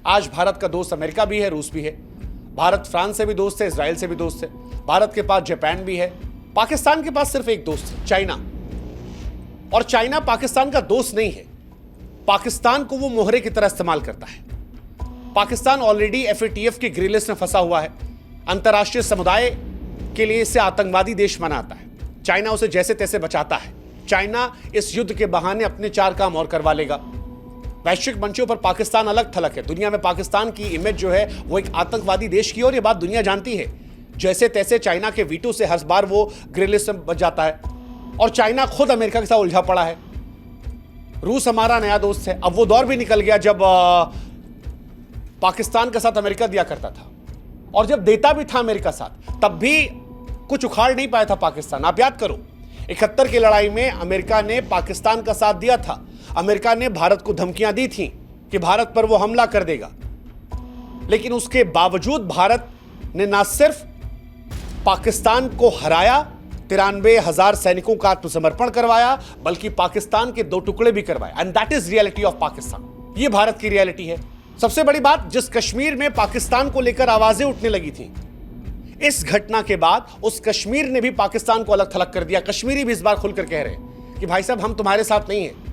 आज भारत का दोस्त अमेरिका भी है, रूस भी है। भारत फ्रांस से भी दोस्त है, इजराइल से भी दोस्त है। भारत के पास जापान भी है। पाकिस्तान के पास सिर्फ एक दोस्त है, चाइना। और चाइना पाकिस्तान का दोस्त नहीं है। पाकिस्तान को वो मोहरे की तरह इस्तेमाल करता है। पाकिस्तान ऑलरेडी FATF की ग्रे लिस्ट में फंसा हुआ है। अंतर्राष्ट्रीय समुदाय के लिए इसे आतंकवादी देश मानता है। चाइना उसे जैसे तैसे बचाता है। चाइना इस युद्ध के बहाने अपने 4 काम और करवा लेगा। वैश्विक मंचों पर पाकिस्तान अलग थलग है। दुनिया में पाकिस्तान की इमेज जो है वो एक आतंकवादी देश की, और ये बात दुनिया जानती है। जैसे तैसे चाइना के वीटो से हर बार वो ग्रे लिस्ट में बच जाता है, और चाइना खुद अमेरिका के साथ उलझा पड़ा है। रूस हमारा नया दोस्त है। अब वो दौर भी निकल गया जब पाकिस्तान के साथ अमेरिका दिया करता था, और जब देता भी था अमेरिका साथ, तब भी कुछ उखाड़ नहीं पाया था पाकिस्तान। आप याद करो, 71 की लड़ाई में अमेरिका ने पाकिस्तान का साथ दिया था। अमेरिका ने भारत को धमकियां दी थी कि भारत पर वो हमला कर देगा, लेकिन उसके बावजूद भारत ने ना सिर्फ पाकिस्तान को हराया, 93,000 सैनिकों का आत्मसमर्पण करवाया, बल्कि पाकिस्तान के 2 टुकड़े भी करवाए। And that is reality of Pakistan. ये भारत की रियलिटी है। सबसे बड़ी बात, जिस कश्मीर में पाकिस्तान को लेकर आवाजें उठने लगी थी, इस घटना के बाद उस कश्मीर ने भी पाकिस्तान को अलग थलग कर दिया। कश्मीरी भी इस बार खुलकर कह रहे हैं कि भाई साहब, हम तुम्हारे साथ नहीं हैं।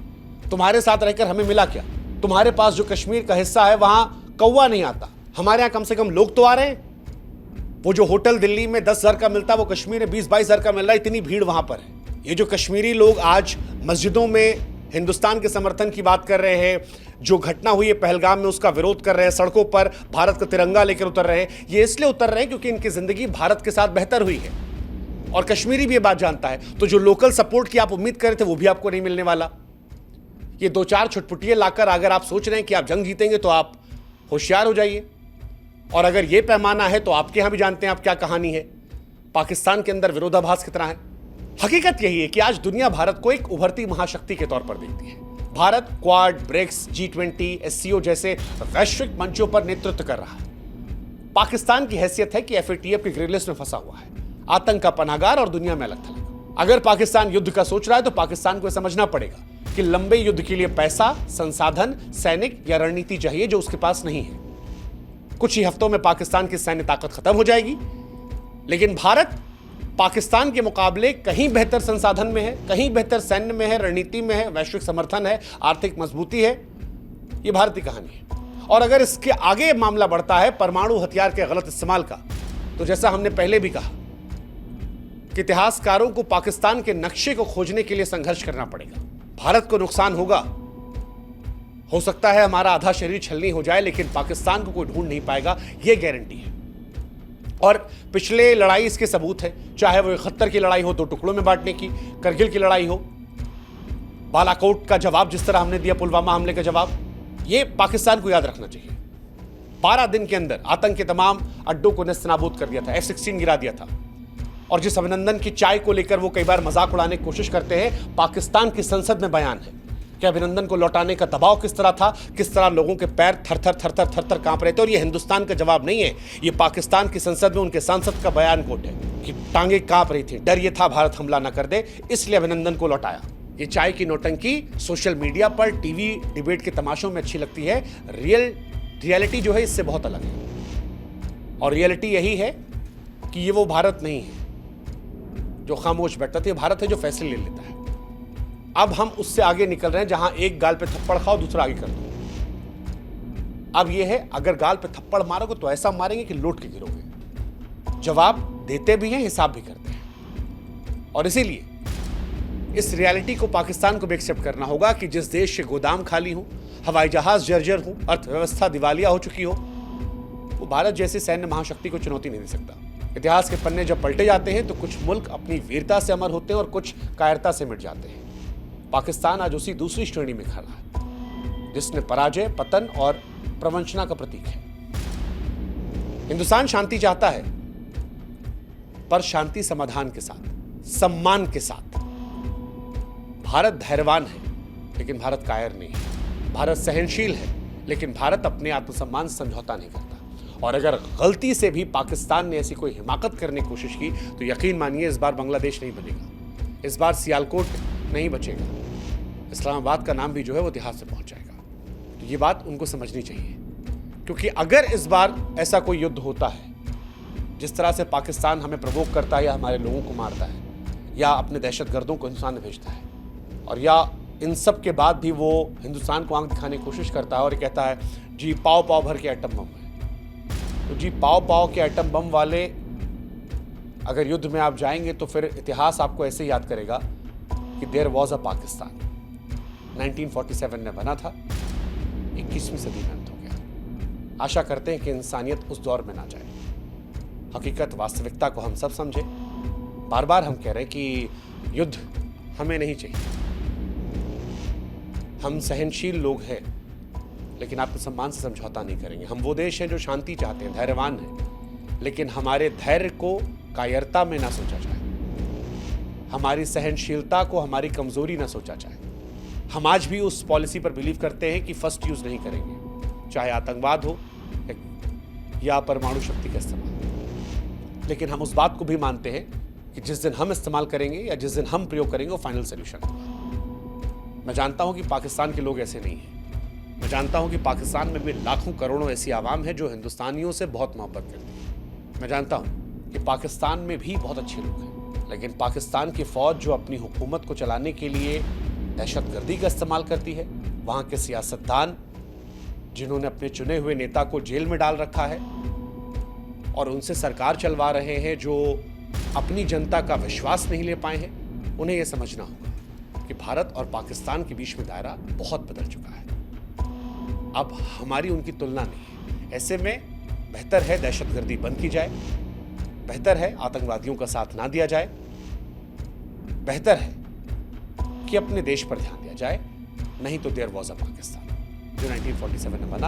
तुम्हारे साथ रहकर हमें मिला क्या? तुम्हारे पास जो कश्मीर का हिस्सा है वहां कौवा नहीं आता। हमारे यहां कम से कम लोग तो आ रहे हैं। वो जो होटल दिल्ली में 10,000 का मिलता है, वो कश्मीर में 20-22,000 का मिल रहा है। इतनी भीड़ वहां पर है। ये जो कश्मीरी लोग आज मस्जिदों में हिंदुस्तान के समर्थन की बात कर रहे हैं, जो घटना हुई है पहलगाम में उसका विरोध कर रहे हैं, सड़कों पर भारत का तिरंगा लेकर उतर रहे हैं, ये इसलिए उतर रहे हैं क्योंकि इनकी जिंदगी भारत के साथ बेहतर हुई है। और कश्मीरी भी ये बात जानता है। तो जो लोकल सपोर्ट की आप उम्मीद कर रहे थे, वो भी आपको नहीं मिलने वाला। ये 2-4 छुटपुटिये लाकर अगर आप सोच रहे हैं कि आप जंग जीतेंगे, तो आप होशियार हो जाइए। और अगर ये पैमाना है, तो आपके यहां भी जानते हैं आप क्या कहानी है। पाकिस्तान के अंदर विरोधाभास कितना है। हकीकत यही है कि आज दुनिया भारत को एक उभरती महाशक्ति के तौर पर देखती है। Bharat quad, BRICS, G20, SCO जैसे वैश्विक मंचों पर नेतृत्व कर रहा है। पाकिस्तान की हैसियत है कि FATF की ग्रे लिस्ट में फंसा हुआ है, आतंक का पनाहगार और दुनिया में अलग थलग। अगर पाकिस्तान युद्ध का सोच रहा है, तो पाकिस्तान को समझना पड़ेगा कि लंबे युद्ध के लिए पैसा, संसाधन, सैनिक या रणनीति चाहिए, जो उसके पास नहीं है। कुछ ही हफ्तों में पाकिस्तान की सैन्य ताकत खत्म हो जाएगी, लेकिन भारत पाकिस्तान के मुकाबले कहीं बेहतर संसाधन में है, कहीं बेहतर सैन्य में है, रणनीति में है, वैश्विक समर्थन है, आर्थिक मजबूती है। यह भारत की कहानी है। और अगर इसके आगे मामला बढ़ता है परमाणु हथियार के गलत इस्तेमाल का, तो जैसा हमने पहले भी कहा कि इतिहासकारों को पाकिस्तान के नक्शे को खोजने के लिए संघर्ष करना पड़ेगा। भारत को नुकसान होगा। हो सकता है हमारा आधा शरीर छलनी हो जाए, लेकिन पाकिस्तान को कोई ढूंढ नहीं पाएगा, यह गारंटी है। और पिछले लड़ाई इसके सबूत है, चाहे वो 71 की लड़ाई हो 2 टुकड़ों में बांटने की, करगिल की लड़ाई हो, बालाकोट का जवाब जिस तरह हमने दिया, पुलवामा हमले का जवाब, ये पाकिस्तान को याद रखना चाहिए। 12 दिन के अंदर आतंक के तमाम अड्डों को नेस्तनाबूद कर दिया था, F-16 गिरा दिया था। और जिस अभिनंदन की चाय को लेकर वो कई बार मजाक उड़ाने की कोशिश करते हैं, पाकिस्तान की संसद में बयान है कि अभिनंदन को लौटाने का दबाव किस तरह था, किस तरह लोगों के पैर थर-थर कांप रहे थे। और ये हिंदुस्तान का जवाब नहीं है, ये पाकिस्तान की संसद में उनके सांसद का बयान कोट है कि टांगे कांप रही थी, डर ये था भारत हमला न कर दे, इसलिए अभिनंदन को लौटाया। ये चाय की नौटंकी सोशल मीडिया पर, टीवी डिबेट के तमाशों में अच्छी लगती है। रियलिटी जो है इससे बहुत अलग है। और रियलिटी यही है कि ये वो भारत नहीं है जो खामोश बैठता था, भारत है जो फैसले ले लेता है। अब हम उससे आगे निकल रहे हैं, जहां एक गाल पे थप्पड़ खाओ, दूसरा आगे कर दो। अब यह है, अगर गाल पे थप्पड़ मारोगे तो ऐसा मारेंगे कि लौट के गिरोगे। जवाब देते भी हैं, हिसाब भी करते हैं। और इसीलिए इस रियलिटी को पाकिस्तान को भी एक्सेप्ट करना होगा कि जिस देश के गोदाम खाली हो, हवाई जहाज जर्जर हो, अर्थव्यवस्था दिवालिया हो चुकी हो, वो भारत जैसी सैन्य महाशक्ति को चुनौती नहीं दे सकता। इतिहास के पन्ने जब पलटे जाते हैं तो कुछ मुल्क अपनी वीरता से अमर होते हैं और कुछ कायरता से मिट जाते हैं। पाकिस्तान आज उसी दूसरी श्रेणी में खड़ा है, जिसने पराजय, पतन और प्रवंचना का प्रतीक है। हिंदुस्तान शांति चाहता है, पर शांति समाधान के साथ, सम्मान के साथ। भारत धैर्यवान है, लेकिन भारत कायर नहीं है। भारत सहनशील है, लेकिन भारत अपने आत्मसम्मान से समझौता नहीं करता। और अगर गलती से भी पाकिस्तान ने ऐसी कोई हिमाकत करने की कोशिश की, तो यकीन मानिए इस बार बांग्लादेश नहीं बनेगा, इस बार सियालकोट नहीं बचेगा, इस्लामाबाद का नाम भी जो है वो इतिहास से पहुंच जाएगा। तो ये बात उनको समझनी चाहिए। क्योंकि अगर इस बार ऐसा कोई युद्ध होता है, जिस तरह से पाकिस्तान हमें प्रवोक करता है या हमारे लोगों को मारता है या अपने दहशतगर्दों को हिंदुस्तान में भेजता है, और या इन सब के बाद भी वो हिंदुस्तान को आंख दिखाने की कोशिश करता है और ये कहता है जी पाव पाव भर के एटम बम है, तो जी पाव पाव के एटम बम वाले अगर युद्ध में आप जाएंगे तो फिर इतिहास आपको ऐसे याद करेगा कि देयर वॉज अ पाकिस्तान, 1947 में बना था, 21वीं सदी में अंत हो गया। आशा करते हैं कि इंसानियत उस दौर में ना जाए। हकीकत वास्तविकता को हम सब समझे। बार बार हम कह रहे हैं कि युद्ध हमें नहीं चाहिए। हम सहनशील लोग हैं, लेकिन आपके सम्मान से समझौता नहीं करेंगे। हम वो देश हैं जो शांति चाहते हैं, धैर्यवान हैं, लेकिन हमारे धैर्य को कायरता में ना सोचा जाए, हमारी सहनशीलता को हमारी कमजोरी ना सोचा जाए। हम आज भी उस पॉलिसी पर बिलीव करते हैं कि फर्स्ट यूज नहीं करेंगे, चाहे आतंकवाद हो या परमाणु शक्ति का इस्तेमाल। लेकिन हम उस बात को भी मानते हैं कि जिस दिन हम इस्तेमाल करेंगे या जिस दिन हम प्रयोग करेंगे वो फाइनल सोल्यूशन होगा। मैं जानता हूं कि पाकिस्तान के लोग ऐसे नहीं हैं। मैं जानता हूं कि पाकिस्तान में भी लाखों करोड़ों ऐसी आवाम है जो हिंदुस्तानियों से बहुत मोहब्बत करती है। मैं जानता हूं कि पाकिस्तान में भी बहुत अच्छे लोग हैं, लेकिन पाकिस्तान की फौज जो अपनी हुकूमत को चलाने के लिए दहशतगर्दी का इस्तेमाल करती है, वहां के सियासतदान जिन्होंने अपने चुने हुए नेता को जेल में डाल रखा है और उनसे सरकार चलवा रहे हैं, जो अपनी जनता का विश्वास नहीं ले पाए हैं, उन्हें यह समझना होगा कि भारत और पाकिस्तान के बीच में दायरा बहुत बदल चुका है। अब हमारी उनकी तुलना नहीं है। ऐसे में बेहतर है दहशतगर्दी बंद की जाए, बेहतर है आतंकवादियों का साथ ना दिया जाए, बेहतर है कि अपने देश पर ध्यान दिया जाए। नहीं तो देयर वॉज अ पाकिस्तान जो 1947 में बना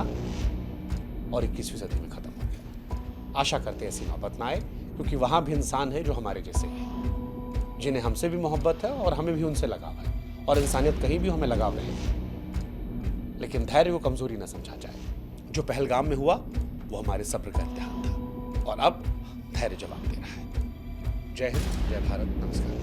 और 21वीं सदी में खत्म हो गया। आशा करते हैं ऐसी नौबत ना आए, क्योंकि वहां भी इंसान है जो हमारे जैसे हैं, जिन्हें हमसे भी मोहब्बत है और हमें भी उनसे लगाव है, और इंसानियत कहीं भी हमें लगाव रहेगी। लेकिन धैर्य को कमजोरी न समझा जाए। जो पहलगाम में हुआ वो हमारे सब्र का इम्तिहान था, और अब धैर्य जवाब दे रहा है। जय हिंद, जय भारत, नमस्कार।